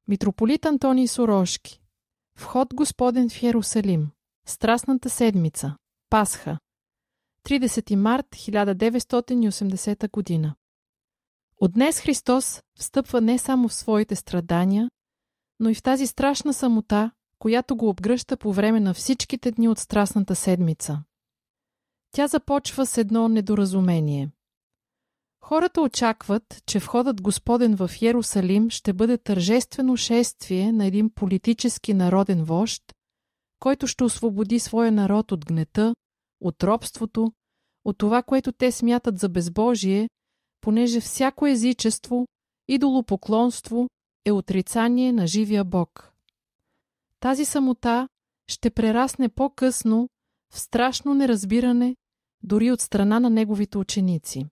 Митрополит Антоний Сурошки. Вход Господен в Йерусалим. Страстната седмица. Пасха. 30 март 1980 година. От днес Христос встъпва не само в своите страдания, но и в тази страшна самота, която го обгръща по време на всичките дни от Страстната седмица. Тя започва с едно недоразумение. Хората очакват, че входът Господен в Йерусалим ще бъде тържествено шествие на един политически народен вожд, който ще освободи своя народ от гнета, от робството, от това, което те смятат за безбожие, понеже всяко езичество, идолопоклонство е отрицание на живия Бог. Тази самота ще прерасне по-късно в страшно неразбиране дори от страна на неговите ученици.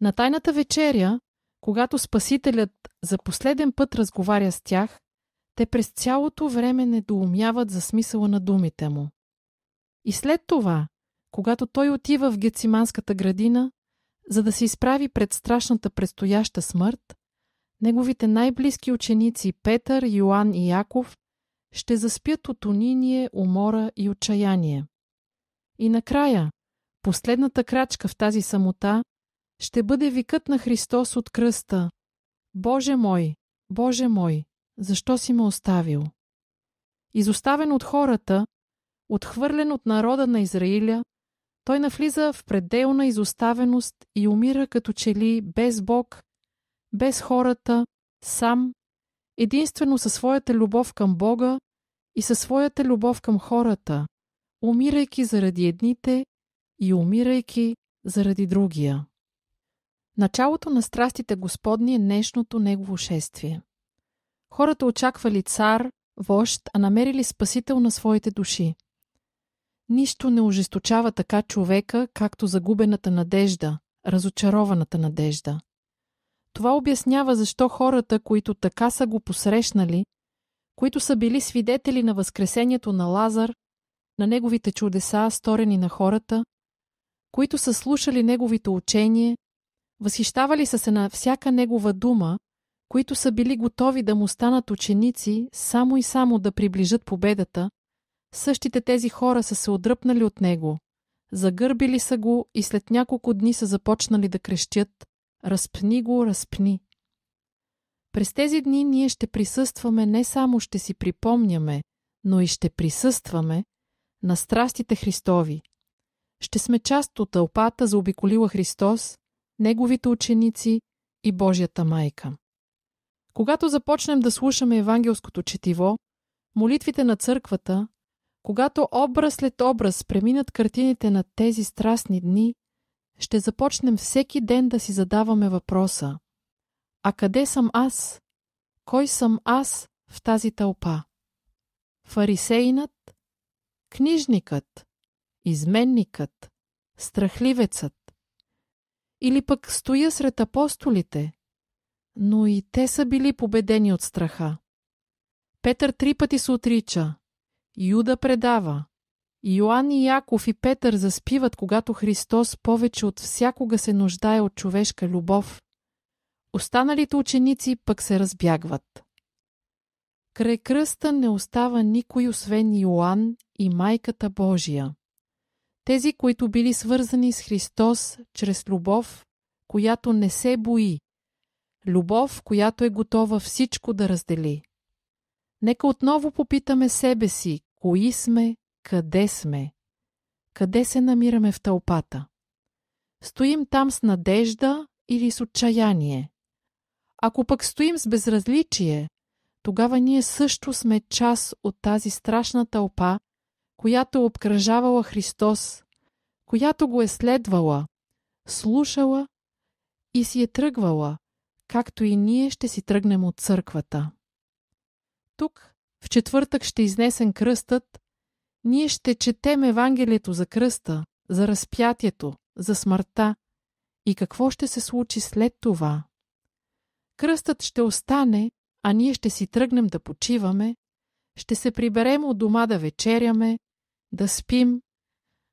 На Тайната вечеря, когато Спасителят за последен път разговаря с тях, те през цялото време недоумяват за смисъла на думите му. И след това, когато той отива в Гетсиманската градина, за да се изправи пред страшната предстояща смърт, неговите най-близки ученици Петър, Йоан и Яков ще заспят от униние, умора и отчаяние. И накрая, последната крачка в тази самота ще бъде викът на Христос от кръста: Боже мой, защо си ме оставил? Изоставен от хората, отхвърлен от народа на Израиля, той навлиза в пределна изоставеност и умира като че ли без Бог, без хората, сам, единствено със своята любов към Бога и със своята любов към хората, умирайки заради едните и умирайки заради другия. Началото на страстите Господни е днешното негово шествие. Хората очаквали цар, вожд, а намерили спасител на своите души. Нищо не ожесточава така човека, както загубената надежда, разочарованата надежда. Това обяснява защо хората, които така са го посрещнали, които са били свидетели на възкресението на Лазар, на неговите чудеса, сторени на хората, които са слушали неговите учение, възхищавали са се на всяка негова дума, които са били готови да му станат ученици само и само да приближат победата, същите тези хора са се отдръпнали от него, загърбили са го и след няколко дни са започнали да крещят: „Разпни го, разпни!“ През тези дни ние ще присъстваме, не само ще си припомняме, но и ще присъстваме на страстите Христови. Ще сме част от тълпата, заобиколила Христос, неговите ученици и Божията майка. Когато започнем да слушаме евангелското четиво, молитвите на църквата, когато образ след образ преминат картините на тези страстни дни, ще започнем всеки ден да си задаваме въпроса: а къде съм аз? Кой съм аз в тази тълпа? Фарисеинът? Книжникът? Изменникът? Страхливецът? Или пък стоя сред апостолите, но и те са били победени от страха. Петър 3 пъти се отрича, Юда предава, Йоан и Яков и Петър заспиват, когато Христос повече от всякога се нуждае от човешка любов. Останалите ученици пък се разбягват. Край кръста не остава никой освен Йоан и Майката Божия. Тези, които били свързани с Христос чрез любов, която не се бои, любов, която е готова всичко да раздели. Нека отново попитаме себе си: кои сме, къде сме? Къде се намираме в тълпата? Стоим там с надежда или с отчаяние? Ако пък стоим с безразличие, тогава ние също сме част от тази страшна тълпа, която е обкръжавала Христос, която го е следвала, слушала и си е тръгвала, както и ние ще си тръгнем от църквата. Тук, в четвъртък ще изнесен кръстът, ние ще четем Евангелието за кръста, за разпятието, за смъртта и какво ще се случи след това. Кръстът ще остане, а ние ще си тръгнем да почиваме, ще се приберем от дома да вечеряме, да спим,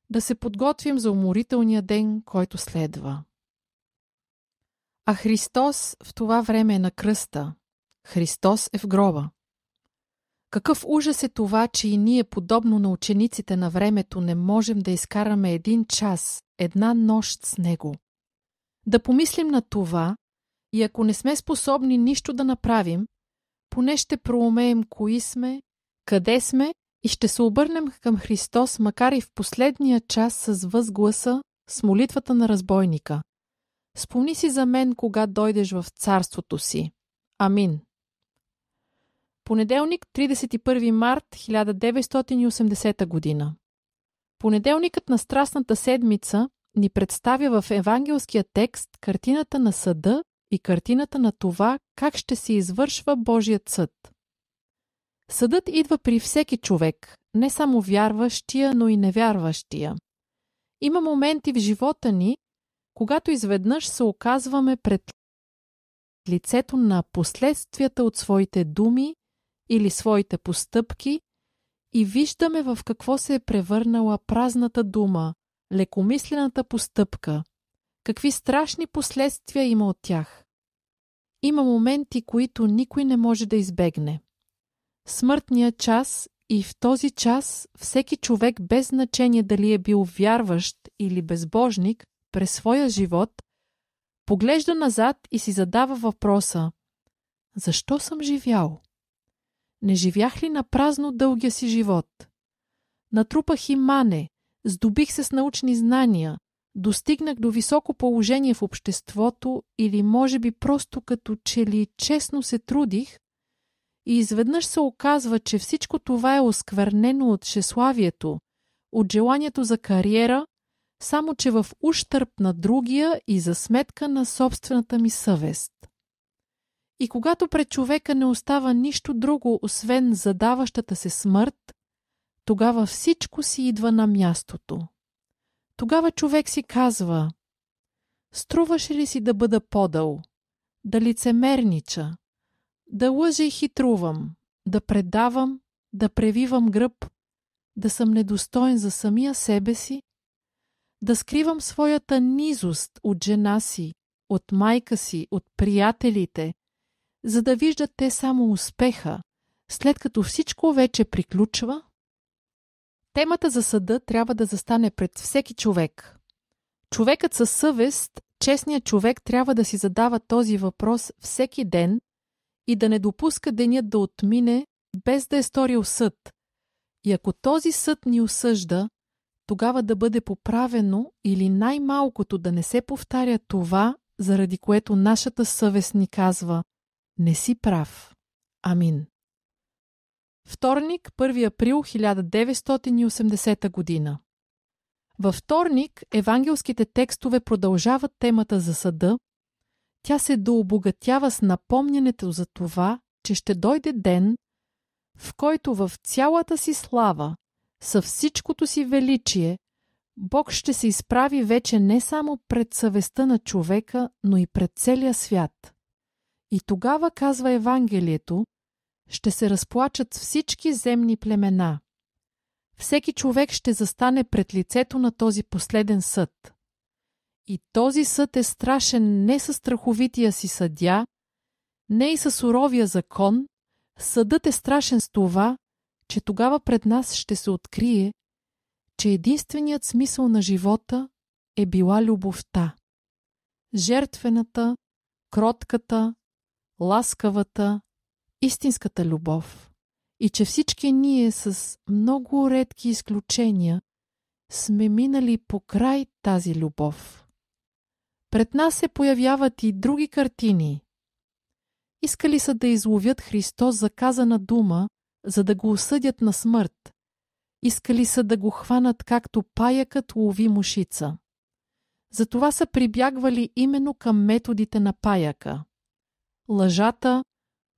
да се подготвим за уморителния ден, който следва. А Христос в това време е на кръста. Христос е в гроба. Какъв ужас е това, че и ние, подобно на учениците на времето, не можем да изкараме един час, една нощ с Него. Да помислим на това и ако не сме способни нищо да направим, поне ще проумеем кои сме, къде сме и ще се обърнем към Христос, макар и в последния час с възгласа, с молитвата на разбойника. Спомни си за мен, кога дойдеш в царството си. Амин. Понеделник, 31 март 1980 година. Понеделникът на Страстната седмица ни представя в евангелския текст картината на съда и картината на това, как ще се извършва Божият съд. Съдът идва при всеки човек, не само вярващия, но и невярващия. Има моменти в живота ни, когато изведнъж се оказваме пред лицето на последствията от своите думи или своите постъпки и виждаме в какво се е превърнала празната дума, лекомислената постъпка, какви страшни последствия има от тях. Има моменти, които никой не може да избегне. Смъртният час и в този час всеки човек, без значение дали е бил вярващ или безбожник, през своя живот, поглежда назад и си задава въпроса: защо съм живял? Не живях ли на празно дългия си живот? Натрупах имане, здобих се с научни знания, достигнах до високо положение в обществото или може би просто като че ли честно се трудих и изведнъж се оказва, че всичко това е осквернено от шеславието, от желанието за кариера, само че в ущърб на другия и за сметка на собствената ми съвест. И когато пред човека не остава нищо друго, освен задаващата се смърт, тогава всичко си идва на мястото. Тогава човек си казва: струваше ли си да бъда подъл, да лицемернича, да лъжа и хитрувам, да предавам, да превивам гръб, да съм недостоен за самия себе си, да скривам своята низост от жена си, от майка си, от приятелите, за да виждат те само успеха, след като всичко вече приключва? Темата за съда трябва да застане пред всеки човек. Човекът със съвест, честният човек, трябва да си задава този въпрос всеки ден и да не допуска денят да отмине, без да е сторил съд. И ако този съд ни осъжда, тогава да бъде поправено или най-малкото да не се повтаря това, заради което нашата съвест ни казва: не си прав. Амин. Вторник, 1 април 1980 година. Във вторник евангелските текстове продължават темата за съда. Тя се дообогатява с напомнянето за това, че ще дойде ден, в който в цялата си слава, със всичкото си величие, Бог ще се изправи вече не само пред съвестта на човека, но и пред целия свят. И тогава, казва Евангелието, ще се разплачат всички земни племена. Всеки човек ще застане пред лицето на този последен съд. И този съд е страшен не със страховития си съдия, не и със суровия закон. Съдът е страшен с това, че тогава пред нас ще се открие, че единственият смисъл на живота е била любовта. Жертвената, кротката, ласкавата, истинската любов. И че всички ние с много редки изключения сме минали покрай тази любов. Пред нас се появяват и други картини. Искали са да изловят Христос за казана дума, за да го осъдят на смърт. Искали са да го хванат както паякът лови мушица. Затова са прибягвали именно към методите на паяка. Лъжата,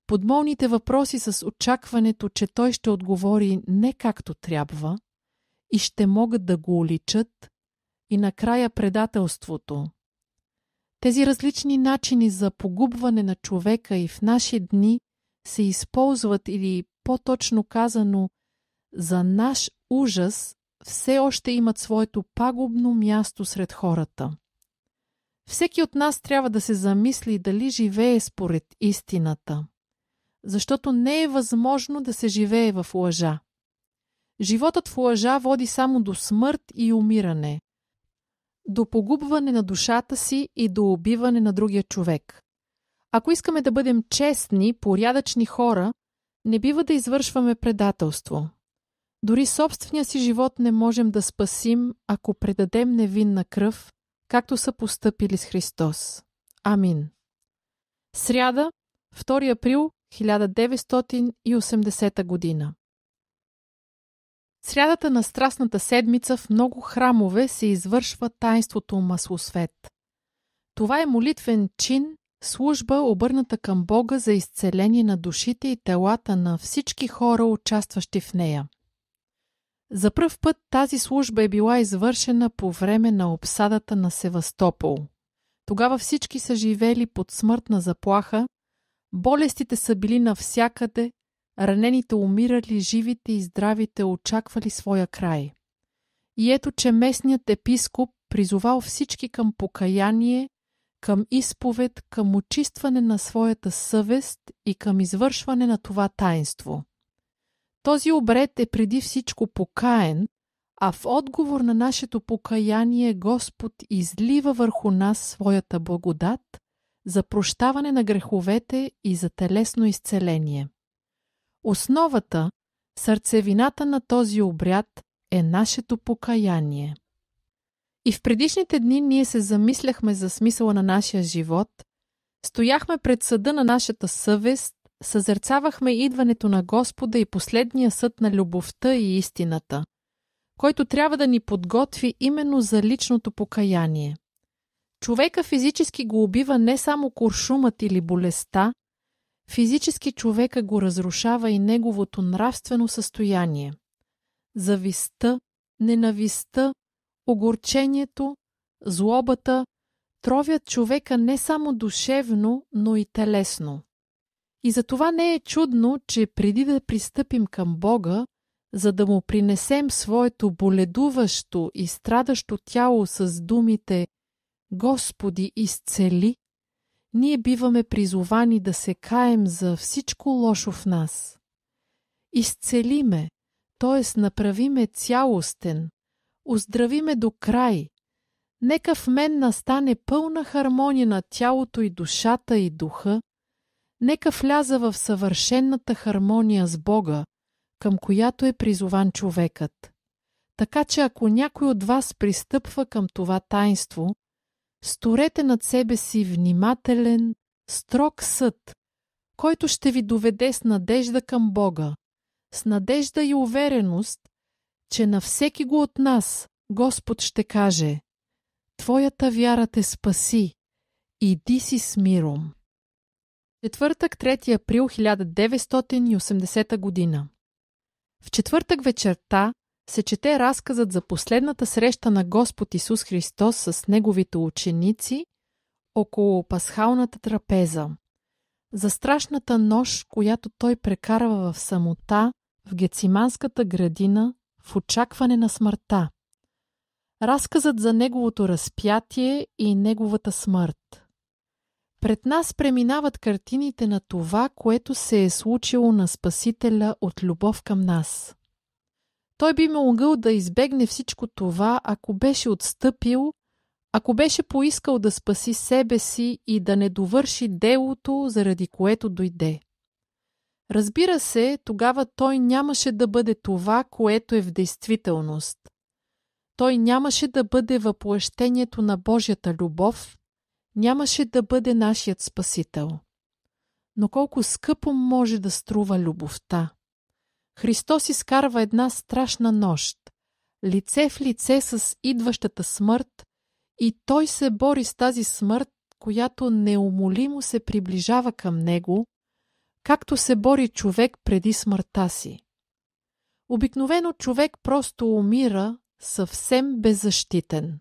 подмолните въпроси с очакването, че той ще отговори не както трябва и ще могат да го уличат, и накрая предателството. Тези различни начини за погубване на човека и в наши дни се използват, или по-точно казано, за наш ужас, все още имат своето пагубно място сред хората. Всеки от нас трябва да се замисли дали живее според истината. защото не е възможно да се живее в лъжа. Животът в лъжа води само до смърт и умиране, до погубване на душата си и до убиване на другия човек. Ако искаме да бъдем честни, порядъчни хора, не бива да извършваме предателство. Дори собствения си живот не можем да спасим, ако предадем невинна кръв, както са постъпили с Христос. Амин. Сряда, 2 април 1980 година. Срядата на Страстната седмица в много храмове се извършва таинството маслосвет. Това е молитвен чин, служба, обърната към Бога за изцеление на душите и телата на всички хора, участващи в нея. За пръв път тази служба е била извършена по време на обсадата на Севастопол. Тогава всички са живели под смъртна заплаха, болестите са били навсякъде, ранените умирали, живите и здравите очаквали своя край. И ето, че местният епископ призовал всички към покаяние, към изповед, към очистване на своята съвест и към извършване на това таинство. Този обред е преди всичко покаен, а в отговор на нашето покаяние Господ излива върху нас своята благодат за прощаване на греховете и за телесно изцеление. Основата, сърцевината на този обряд е нашето покаяние. И в предишните дни ние се замисляхме за смисъла на нашия живот, стояхме пред съда на нашата съвест, съзерцавахме идването на Господа и последния съд на любовта и истината, който трябва да ни подготви именно за личното покаяние. Човека физически го убива не само куршумът или болестта, физически човека го разрушава и неговото нравствено състояние. Завистта, ненавистта, огорчението, злобата тровят човека не само душевно, но и телесно. И затова не е чудно, че преди да пристъпим към Бога, за да му принесем своето боледуващо и страдащо тяло с думите „Господи, изцели“, ние биваме призовани да се каем за всичко лошо в нас. Изцели ме, т.е. направи ме цялостен, оздрави ме до край. Нека в мен настане пълна хармония на тялото и душата и духа. Нека вляза в съвършенната хармония с Бога, към която е призован човекът. Така че ако някой от вас пристъпва към това таинство, сторете над себе си внимателен, строг съд, който ще ви доведе с надежда към Бога, с надежда и увереност, че на всеки го от нас Господ ще каже: „Твоята вяра те спаси, иди си с миром“. Четвъртък, 3 април 1980 година. В четвъртък вечерта се чете разказът за последната среща на Господ Исус Христос с Неговите ученици около пасхалната трапеза, за страшната нощ, която Той прекарва в самота в Гециманската градина в очакване на смъртта. Разказът за Неговото разпятие и Неговата смърт. Пред нас преминават картините на това, което се е случило на Спасителя от любов към нас. Той би могъл да избегне всичко това, ако беше отстъпил, ако беше поискал да спаси себе си и да не довърши делото, заради което дойде. Разбира се, тогава той нямаше да бъде това, което е в действителност. Той нямаше да бъде въплъщението на Божията любов, нямаше да бъде нашият Спасител. Но колко скъпо може да струва любовта! Христос изкарва една страшна нощ, лице в лице с идващата смърт, и Той се бори с тази смърт, която неумолимо се приближава към Него, както се бори човек преди смъртта си. Обикновено човек просто умира съвсем беззащитен.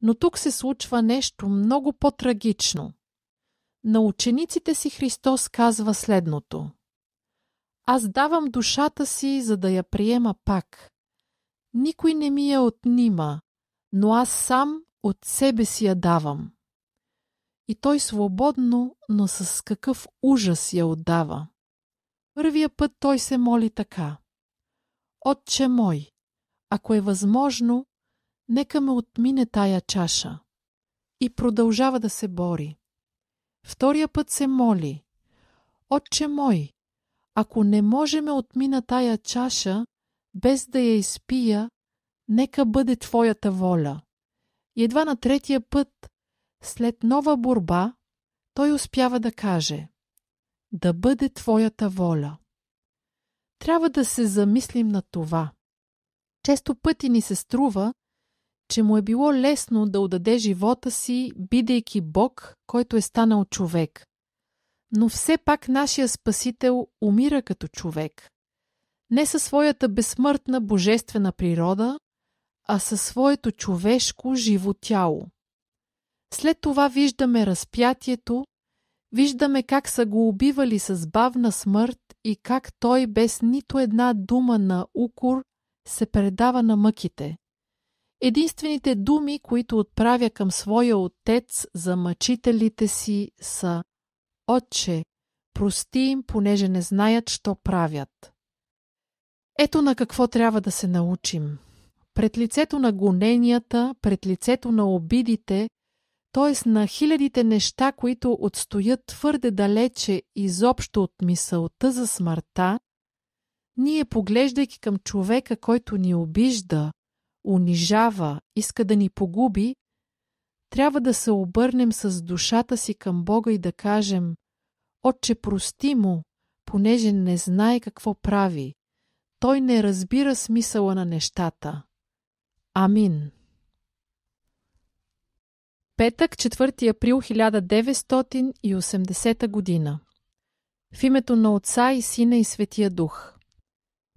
Но тук се случва нещо много по-трагично. На учениците си Христос казва следното: „Аз давам душата си, за да я приема пак. Никой не ми я отнима, но аз сам от себе си я давам“. И Той свободно, но с какъв ужас я отдава. Първия път той се моли така: Отче мой, ако е възможно, нека ме отмине тая чаша. И продължава да се бори. Втория път се моли: Отче мой, ако не може ме отмина тая чаша, без да я изпия, нека бъде Твоята воля. И едва на третия път, след нова борба, той успява да каже: Да бъде Твоята воля. Трябва да се замислим на това. Често пъти ни се струва, че му е било лесно да отдаде живота си, бидейки Бог, който е станал човек. Но все пак нашия Спасител умира като човек. Не със своята безсмъртна божествена природа, а със своето човешко живо тяло. След това виждаме разпятието, виждаме как са го убивали с бавна смърт и как той без нито една дума на укор се предава на мъките. Единствените думи, които отправя към своя отец за мъчителите си, са: Отче, прости им, понеже не знаят, що правят. Ето на какво трябва да се научим. Пред лицето на гоненията, пред лицето на обидите, т.е. на хилядите неща, които отстоят твърде далече изобщо от мисълта за смъртта, ние, поглеждайки към човека, който ни обижда, унижава, иска да ни погуби, трябва да се обърнем с душата си към Бога и да кажем: Отче, прости му, понеже не знае какво прави. Той не разбира смисъла на нещата. Амин. Петък, 4 април 1980 година. В името на Отца и Сина и Светия Дух.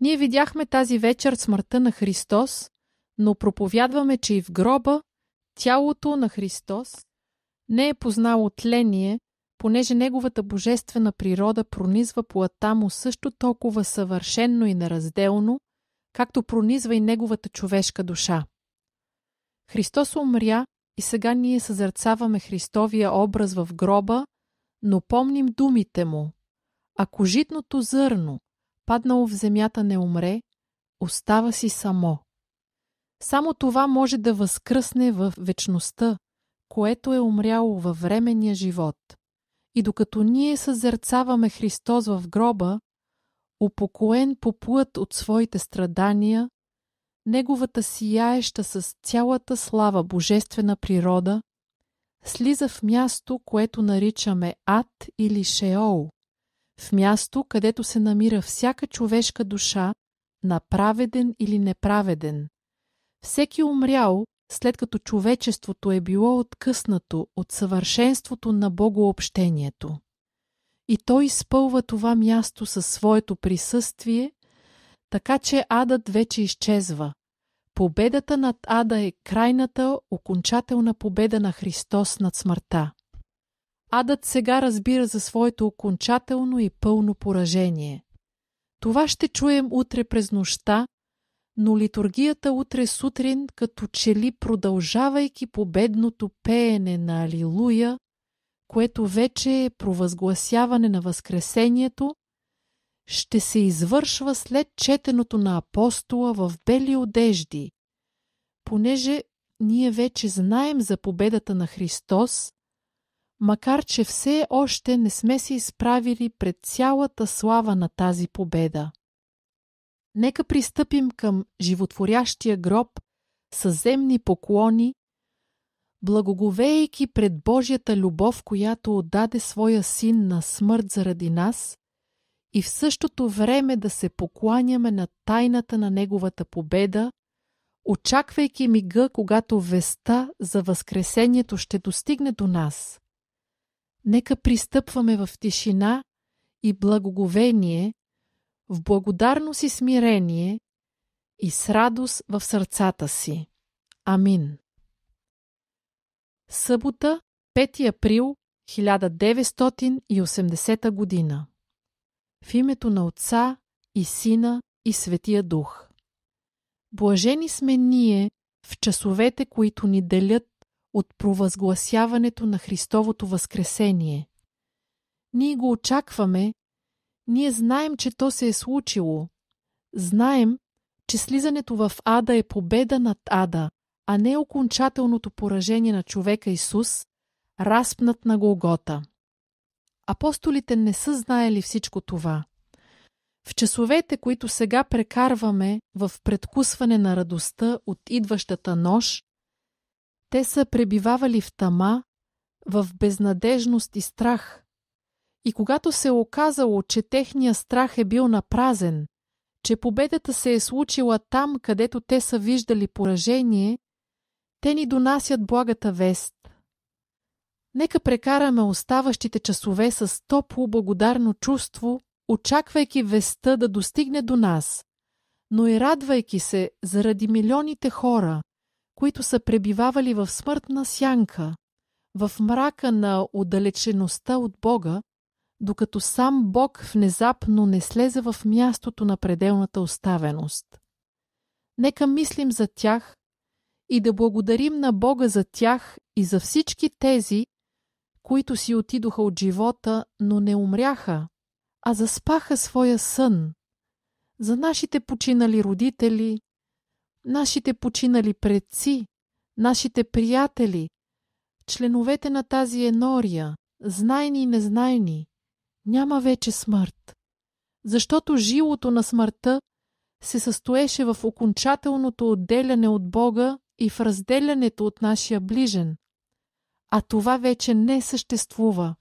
Ние видяхме тази вечер смъртта на Христос, но проповядваме, че и в гроба тялото на Христос не е познало тление, понеже неговата божествена природа пронизва плътта му също толкова съвършенно и неразделно, както пронизва и неговата човешка душа. Христос умря и сега ние съзерцаваме Христовия образ в гроба, но помним думите му: Ако житното зърно, паднало в земята, не умре, остава си само. Само това може да възкръсне в вечността, което е умряло във временния живот. И докато ние съзерцаваме Христос в гроба, упокоен по плът от своите страдания, неговата сияеща с цялата слава божествена природа слиза в място, което наричаме ад или Шеол, в място, където се намира всяка човешка душа, на праведен или неправеден. Всеки умрял, след като човечеството е било откъснато от съвършенството на богообщението. И той изпълва това място със своето присъствие, така че адът вече изчезва. Победата над ада е крайната, окончателна победа на Христос над смъртта. Адът сега разбира за своето окончателно и пълно поражение. Това ще чуем утре през нощта, но литургията утре сутрин, като че ли продължавайки победното пеене на Алилуя, което вече е провъзгласяване на Възкресението, ще се извършва след четеното на апостола в бели одежди, понеже ние вече знаем за победата на Христос, макар че все още не сме се изправили пред цялата слава на тази победа. Нека пристъпим към животворящия гроб с земни поклони, благоговейки пред Божията любов, която отдаде своя син на смърт заради нас, и в същото време да се покланяме на тайната на неговата победа, очаквайки мига, когато вестта за Възкресението ще достигне до нас. Нека пристъпваме в тишина и благоговение, в благодарност и смирение и с радост в сърцата си. Амин. Събота, 5 април 1980 година. В името на Отца и Сина и Светия Дух. Блажени сме ние в часовете, които ни делят от провъзгласяването на Христовото възкресение. Ние го очакваме, Ние знаем, че то се е случило. Знаем, че слизането в ада е победа над ада, а не окончателното поражение на човека Исус, разпнат на Голгота. Апостолите не са знаели всичко това. В часовете, които сега прекарваме в предкусване на радостта от идващата нощ, те са пребивавали в тъма, в безнадежност и страх. И когато се е оказало, че техния страх е бил напразен, че победата се е случила там, където те са виждали поражение, те ни донасят благата вест. Нека прекараме оставащите часове с топло благодарно чувство, очаквайки вестта да достигне до нас, но и радвайки се заради милионите хора, които са пребивавали в смъртна сянка, в мрака на отдалечеността от Бога, докато сам Бог внезапно не слезе в мястото на пределната оставеност. Нека мислим за тях и да благодарим на Бога за тях и за всички тези, които си отидоха от живота, но не умряха, а заспаха своя сън. За нашите починали родители, нашите починали предци, нашите приятели, членовете на тази енория, знайни и незнайни, няма вече смърт, защото жилото на смъртта се състоеше в окончателното отделяне от Бога и в разделянето от нашия ближен. А това вече не съществува.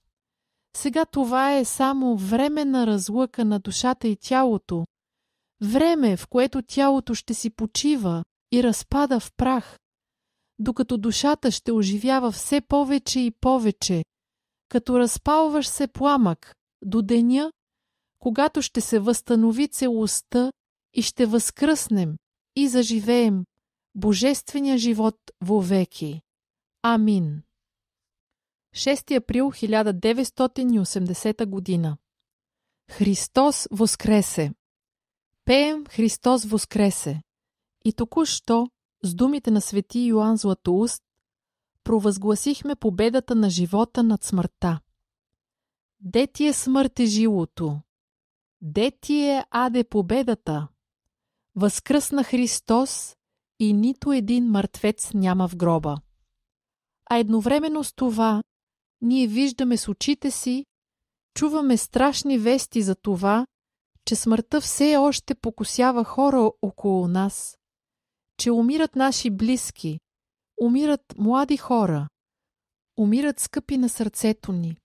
Сега това е само временна разлука на душата и тялото, време, в което тялото ще си почива и разпада в прах, докато душата ще оживява все повече и повече, като разпалваш се пламък, до деня, когато ще се възстанови целостта и ще възкръснем и заживеем божествения живот вовеки. Амин. 6 април 1980 година. Христос воскресе! Пеем Христос воскресе! И току-що, с думите на свети Йоан Златоуст, провъзгласихме победата на живота над смъртта. Де ти е смърт и жилото? Де ти е, аде, победата? Възкръсна Христос и нито един мъртвец няма в гроба. А едновременно с това ние виждаме с очите си, чуваме страшни вести за това, че смъртта все още покусява хора около нас, че умират наши близки, умират млади хора, умират скъпи на сърцето ни.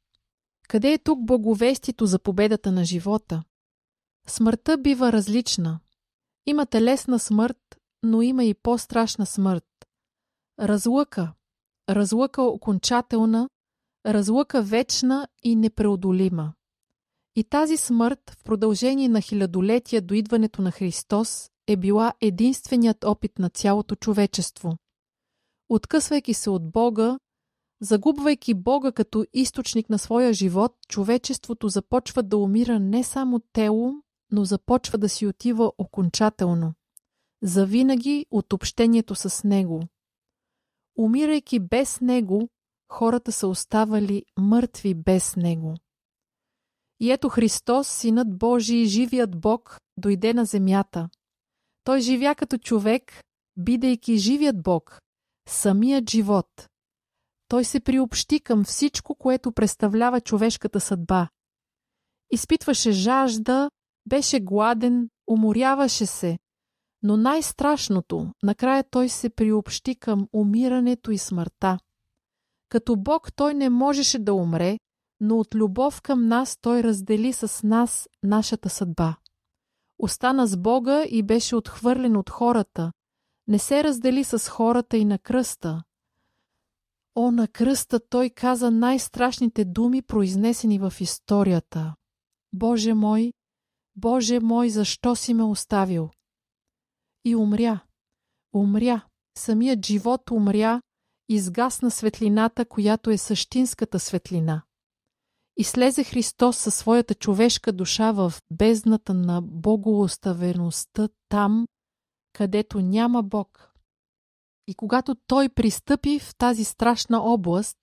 Къде е тук благовестието за победата на живота? Смъртта бива различна. Има телесна смърт, но има и по-страшна смърт. Разлука. Разлука окончателна, разлука вечна и непреодолима. И тази смърт в продължение на хилядолетия до идването на Христос е била единственият опит на цялото човечество. Откъсвайки се от Бога, загубвайки Бога като източник на своя живот, човечеството започва да умира не само телом, но започва да си отива окончателно, завинаги от общението с Него. Умирайки без Него, хората са оставали мъртви без Него. И ето Христос, Синът Божий, живият Бог, дойде на земята. Той живя като човек, бидейки живият Бог, самият живот. Той се приобщи към всичко, което представлява човешката съдба. Изпитваше жажда, беше гладен, уморяваше се, но най-страшното, накрая той се приобщи към умирането и смъртта. Като Бог той не можеше да умре, но от любов към нас той раздели с нас нашата съдба. Остана с Бога и беше отхвърлен от хората. Не се раздели с хората и на кръста. О, на кръста той каза най-страшните думи, произнесени в историята. Боже мой, защо си ме оставил? И умря, самият живот умря, изгасна светлината, която е същинската светлина. И слезе Христос със своята човешка душа в бездната на богооставеността там, където няма Бог. И когато Той пристъпи в тази страшна област,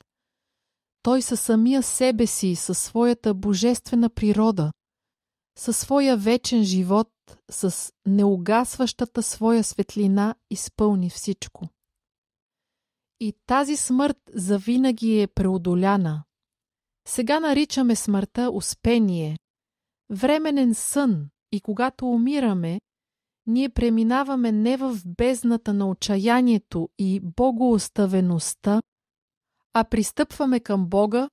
Той със самия себе си, със своята божествена природа, със своя вечен живот, с неугасващата своя светлина изпълни всичко. И тази смърт завинаги е преодоляна. Сега наричаме смъртта успение, временен сън, и когато умираме, ние преминаваме не в бездната на отчаянието и богооставеността, а пристъпваме към Бога,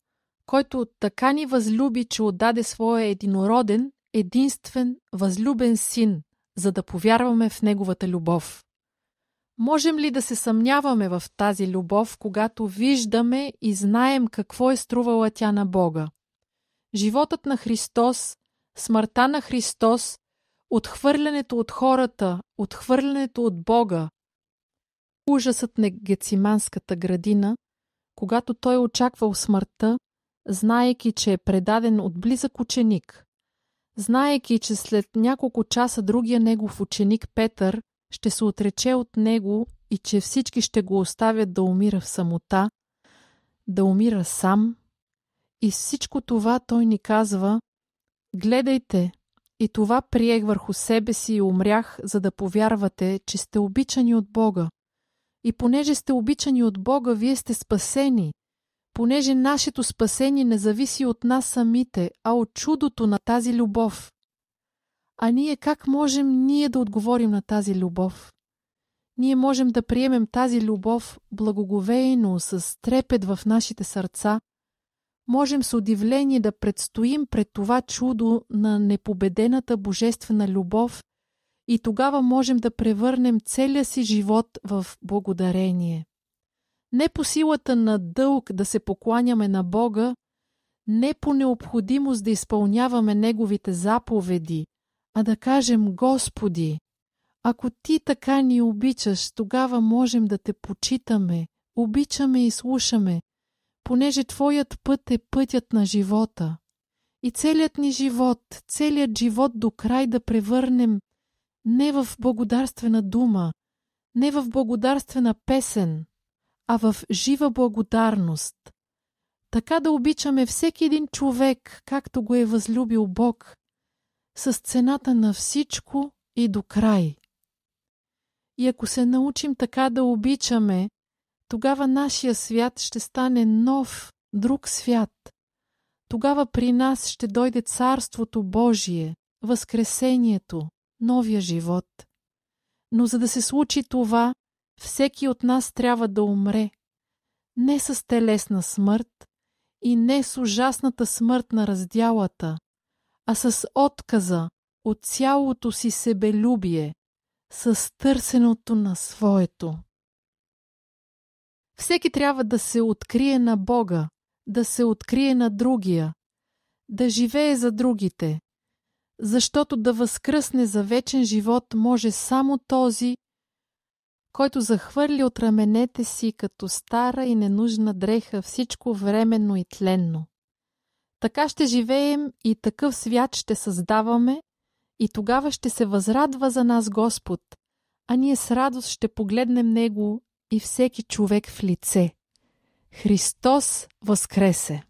който така ни възлюби, че отдаде своя единороден, единствен, възлюбен син, за да повярваме в неговата любов. Можем ли да се съмняваме в тази любов, когато виждаме и знаем какво е струвала тя на Бога? Животът на Христос, смъртта на Христос, отхвърлянето от хората, отхвърлянето от Бога, ужасът на Гециманската градина, когато той очаквал смъртта, знаейки, че е предаден от близък ученик, знаейки, че след няколко часа другия негов ученик Петър ще се отрече от него и че всички ще го оставят да умира в самота, да умира сам. И всичко това той ни казва: гледайте, и това приех върху себе си и умрях, за да повярвате, че сте обичани от Бога. И понеже сте обичани от Бога, вие сте спасени, понеже нашето спасение не зависи от нас самите, а от чудото на тази любов. А ние как можем да отговорим на тази любов? Ние можем да приемем тази любов благоговейно, с трепет в нашите сърца. Можем с удивление да предстоим пред това чудо на непобедената божествена любов и тогава можем да превърнем целия си живот в благодарение. Не по силата на дълг да се покланяме на Бога, не по необходимост да изпълняваме Неговите заповеди, а да кажем: Господи, ако Ти така ни обичаш, тогава можем да Те почитаме, обичаме и слушаме, понеже Твоят път е пътят на живота. И целият ни живот, целият живот до край да превърнем не в благодарствена дума, не в благодарствена песен, а в жива благодарност. Така да обичаме всеки един човек, както го е възлюбил Бог, с цената на всичко и до край. И ако се научим така да обичаме, тогава нашия свят ще стане нов, друг свят. Тогава при нас ще дойде Царството Божие, Възкресението, новия живот. Но за да се случи това, всеки от нас трябва да умре. Не с телесна смърт и не с ужасната смърт на раздялата, а с отказа от цялото си себелюбие, с търсеното на своето. Всеки трябва да се открие на Бога, да се открие на другия, да живее за другите, защото да възкръсне за вечен живот може само този, който захвърли от раменете си като стара и ненужна дреха всичко временно и тленно. Така ще живеем и такъв свят ще създаваме, и тогава ще се възрадва за нас Господ, а ние с радост ще погледнем Него и всеки човек в лице. Христос възкресе!